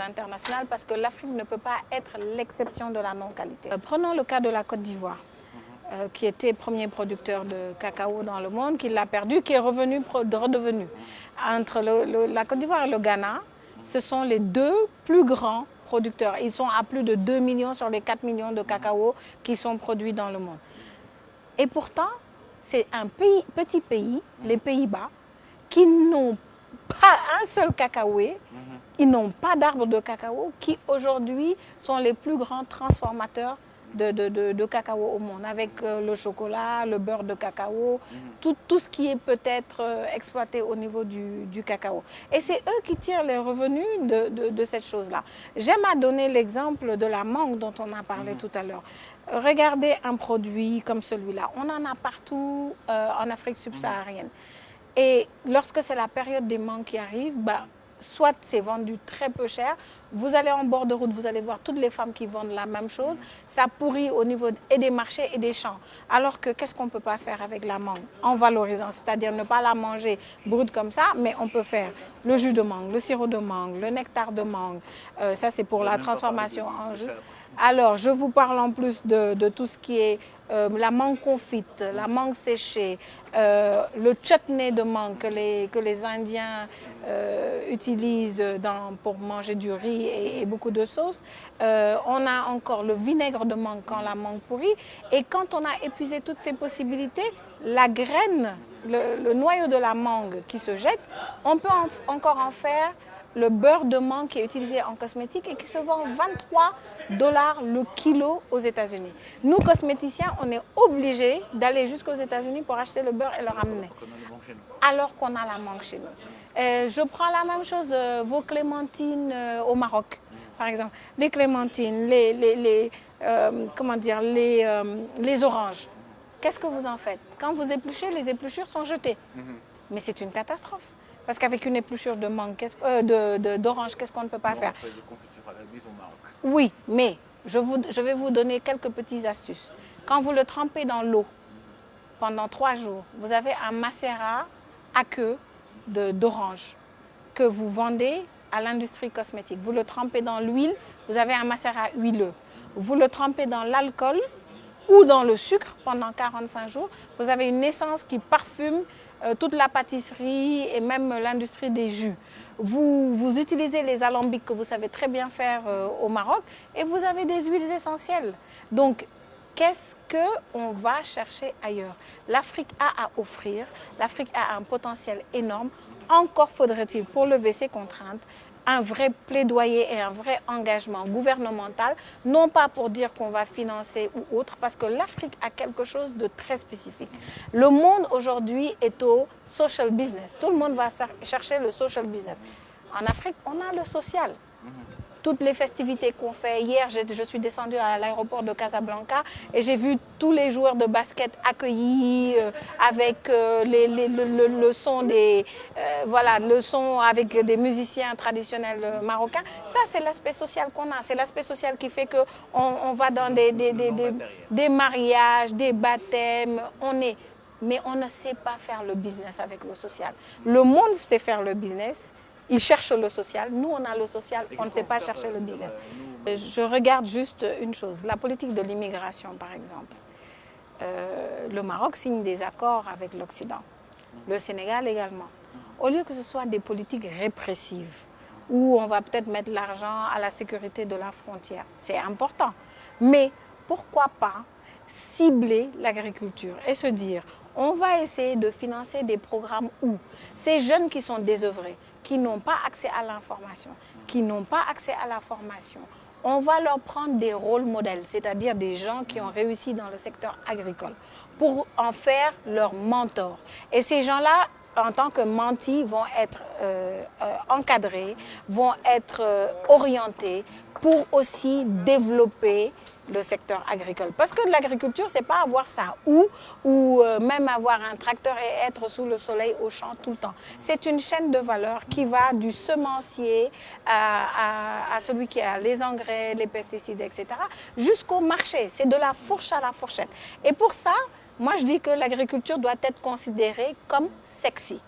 internationales parce que l'Afrique ne peut pas être l'exception de la non-qualité. Prenons le cas de la Côte d'Ivoire, qui était premier producteur de cacao dans le monde, qui l'a perdu, qui est redevenu. Entre la Côte d'Ivoire et le Ghana, ce sont les deux plus grands producteurs. Ils sont à plus de 2 millions sur les 4 millions de cacao qui sont produits dans le monde. Et pourtant, c'est un petit pays, les Pays-Bas, qui n'ont pas un seul cacaoyer, ils n'ont pas d'arbres de cacao, qui aujourd'hui sont les plus grands transformateurs de cacao au monde, avec le chocolat, le beurre de cacao, tout ce qui est peut-être exploité au niveau du cacao. Et c'est eux qui tirent les revenus de cette chose-là. J'aime à donner l'exemple de la mangue dont on a parlé tout à l'heure. Regardez un produit comme celui-là. On en a partout en Afrique subsaharienne. Et lorsque c'est la période des mangues qui arrive, soit c'est vendu très peu cher, vous allez en bord de route, vous allez voir toutes les femmes qui vendent la même chose, ça pourrit au niveau et des marchés et des champs. Alors que qu'est-ce qu'on ne peut pas faire avec la mangue en valorisant, c'est-à-dire ne pas la manger brute comme ça, mais on peut faire le jus de mangue, le sirop de mangue, le nectar de mangue, ça c'est pour la transformation en jus. Alors, je vous parle en plus de tout ce qui est la mangue confite, la mangue séchée, le chutney de mangue que les Indiens utilisent pour manger du riz et beaucoup de sauces. On a encore le vinaigre de mangue quand la mangue pourrit. Et quand on a épuisé toutes ces possibilités, la graine, le noyau de la mangue qui se jette, on peut encore en faire le beurre de mangue qui est utilisé en cosmétique et qui se vend 23 $ le kilo aux États-Unis. Nous, cosméticiens, on est obligés d'aller jusqu'aux États-Unis pour acheter le beurre et le ramener. Alors qu'on a la mangue chez nous. Je prends la même chose, vos clémentines au Maroc, par exemple. Les clémentines, les oranges. Qu'est-ce que vous en faites? Quand vous épluchez, les épluchures sont jetées. Mais c'est une catastrophe. Parce qu'avec une épluchure de mangue, d'orange, qu'est-ce qu'on ne peut pas faire? On fait des confitures à la bise au Maroc. Oui, mais je vais vous donner quelques petites astuces. Quand vous le trempez dans l'eau pendant 3 jours, vous avez un macérat à queue d'orange que vous vendez à l'industrie cosmétique. Vous le trempez dans l'huile, vous avez un macérat huileux. Vous le trempez dans l'alcool ou dans le sucre pendant 45 jours. Vous avez une essence qui parfume toute la pâtisserie et même l'industrie des jus. Vous utilisez les alambics que vous savez très bien faire au Maroc et vous avez des huiles essentielles. Donc, qu'est-ce qu'on va chercher ailleurs? L'Afrique a à offrir, l'Afrique a un potentiel énorme. Encore faudrait-il, pour lever ces contraintes, un vrai plaidoyer et un vrai engagement gouvernemental, non pas pour dire qu'on va financer ou autre, parce que l'Afrique a quelque chose de très spécifique. Le monde aujourd'hui est au social business. Tout le monde va chercher le social business. En Afrique, on a le social. Toutes les festivités qu'on fait. Hier, je suis descendue à l'aéroport de Casablanca et j'ai vu tous les joueurs de basket accueillis avec le son le son avec des musiciens traditionnels marocains. Ça, c'est l'aspect social qu'on a. C'est l'aspect social qui fait qu'on va dans des mariages, des baptêmes. Mais on ne sait pas faire le business avec le social. Le monde sait faire le business. Ils cherchent le social. Nous, on a le social, on ne sait pas chercher le business. Je regarde juste une chose, la politique de l'immigration, par exemple. Le Maroc signe des accords avec l'Occident, le Sénégal également. Au lieu que ce soit des politiques répressives, où on va peut-être mettre l'argent à la sécurité de la frontière, c'est important. Mais pourquoi pas cibler l'agriculture et se dire, on va essayer de financer des programmes où ces jeunes qui sont désœuvrés, qui n'ont pas accès à l'information, qui n'ont pas accès à la formation, on va leur prendre des rôles modèles, c'est-à-dire des gens qui ont réussi dans le secteur agricole, pour en faire leurs mentors. Et ces gens-là, en tant que mentis, vont être encadrés, vont être orientés pour aussi développer le secteur agricole. Parce que l'agriculture, c'est pas avoir ça ou même avoir un tracteur et être sous le soleil au champ tout le temps. C'est une chaîne de valeur qui va du semencier à celui qui a les engrais, les pesticides, etc., jusqu'au marché. C'est de la fourche à la fourchette. Et pour ça, moi, je dis que l'agriculture doit être considérée comme sexy.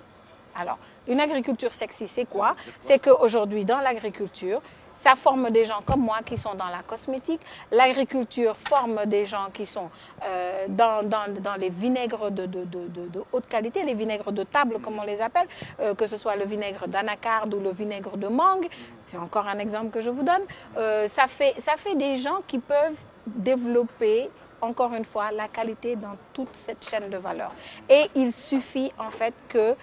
Alors, une agriculture sexy, c'est quoi? C'est qu'aujourd'hui, dans l'agriculture, Ça forme des gens comme moi qui sont dans la cosmétique. L'agriculture forme des gens qui sont dans les vinaigres de haute qualité, les vinaigres de table comme on les appelle, que ce soit le vinaigre d'anacarde ou le vinaigre de mangue. C'est encore un exemple que je vous donne. Ça fait des gens qui peuvent développer, encore une fois, la qualité dans toute cette chaîne de valeur. Et il suffit en fait que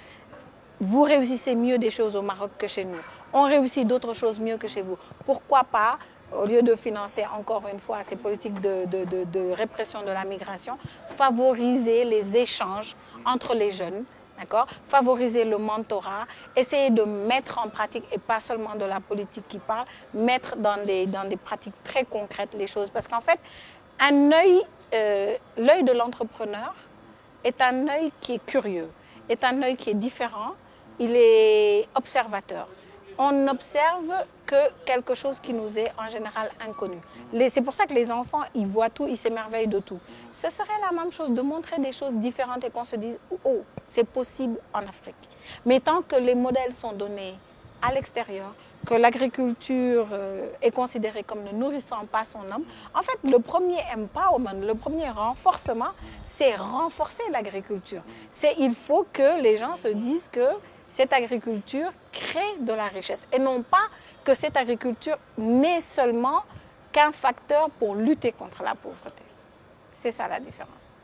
vous réussissez mieux des choses au Maroc que chez nous. On réussit d'autres choses mieux que chez vous. Pourquoi pas, au lieu de financer encore une fois ces politiques de répression de la migration, favoriser les échanges entre les jeunes, d'accord? Favoriser le mentorat, essayer de mettre en pratique, et pas seulement de la politique qui parle, mettre dans des pratiques très concrètes les choses. Parce qu'en fait, l'œil de l'entrepreneur est un œil qui est curieux, est un œil qui est différent, il est observateur. On n'observe que quelque chose qui nous est en général inconnu. C'est pour ça que les enfants, ils voient tout, ils s'émerveillent de tout. Ce serait la même chose de montrer des choses différentes et qu'on se dise « Oh, c'est possible en Afrique ». Mais tant que les modèles sont donnés à l'extérieur, que l'agriculture est considérée comme ne nourrissant pas son homme, en fait, le premier empowerment, le premier renforcement, c'est renforcer l'agriculture. Il faut que les gens se disent que cette agriculture crée de la richesse et non pas que cette agriculture n'est seulement qu'un facteur pour lutter contre la pauvreté. C'est ça la différence.